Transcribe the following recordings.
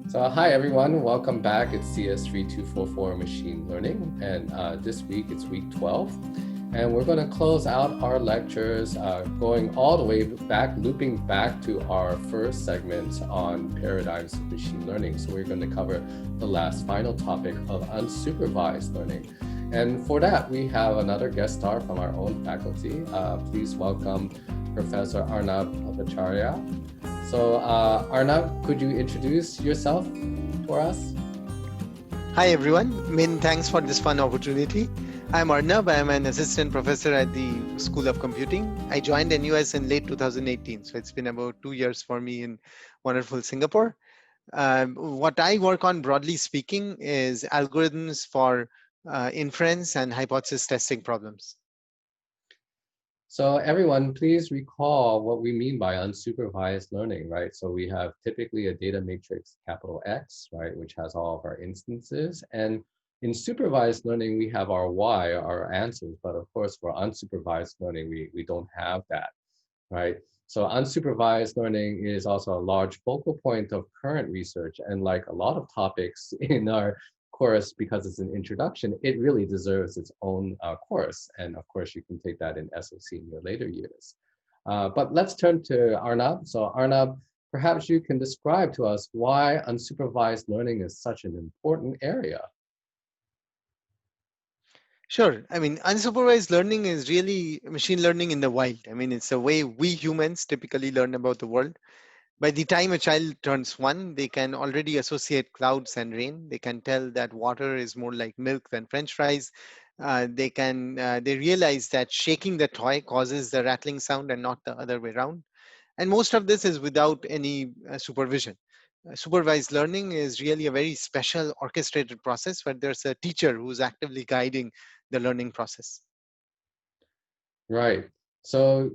So hi everyone, welcome back. It's CS3244 Machine Learning, and this week it's week 12. And we're going to close out our lectures going all the way back, looping back to our first segment on paradigms of machine learning. So we're going to cover the last final topic of unsupervised learning. And for that, we have another guest star from our own faculty. Please welcome Professor Arnab Bhattacharyya. So Arnab, could you introduce yourself for us? Hi everyone, thanks for this fun opportunity. I'm Arnab. I'm an assistant professor at the School of Computing. I joined NUS in late 2018, so it's been about 2 years for me in wonderful Singapore. What I work on, broadly speaking, is algorithms for inference and hypothesis testing problems. So everyone, please recall what we mean by unsupervised learning, right? So we have typically a data matrix capital X, right, which has all of our instances. And in supervised learning, we have our Y, our answers. But of course, for unsupervised learning, we don't have that, right? So unsupervised learning is also a large focal point of current research. And like a lot of topics in our course, because it's an introduction, it really deserves its own course. And of course, you can take that in SOC in your later years. But let's turn to Arnab. So Arnab, perhaps you can describe to us why unsupervised learning is such an important area. Sure. Unsupervised learning is really machine learning in the wild. It's the way we humans typically learn about the world. By the time a child turns 1, they can already associate clouds and rain. They can tell that water is more like milk than French fries. They realize that shaking the toy causes the rattling sound and not the other way around. And most of this is without any supervision. Supervised learning is really a very special orchestrated process where there's a teacher who's actively guiding the learning process. Right. So,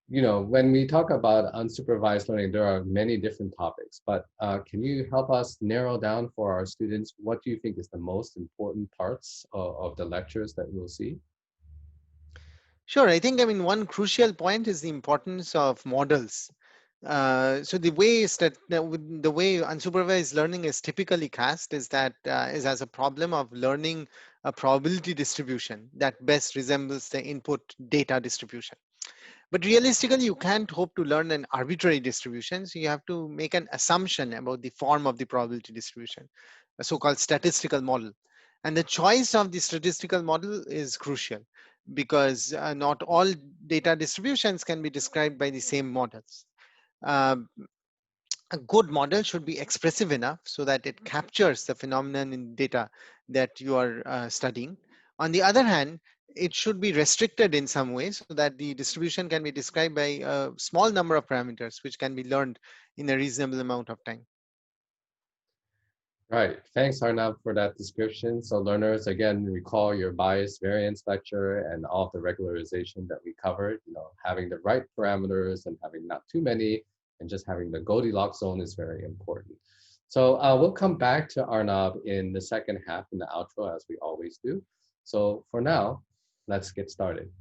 when we talk about unsupervised learning, there are many different topics, but can you help us narrow down for our students, what do you think is the most important parts of the lectures that we'll see? Sure. One crucial point is the importance of models. So the way unsupervised learning is typically cast is that is as a problem of learning a probability distribution that best resembles the input data distribution. But realistically, you can't hope to learn an arbitrary distribution. So you have to make an assumption about the form of the probability distribution, a so-called statistical model. And the choice of the statistical model is crucial because not all data distributions can be described by the same models. Um, a good model should be expressive enough so that it captures the phenomenon in data that you are studying. On the other hand, it should be restricted in some way so that the distribution can be described by a small number of parameters, which can be learned in a reasonable amount of time. Right. Thanks, Arnav, for that description. So learners, again, recall your bias variance lecture and all of the regularization that we covered, having the right parameters and having not too many, and just having the Goldilocks zone is very important. So we'll come back to Arnav in the second half in the outro, as we always do. So for now, let's get started.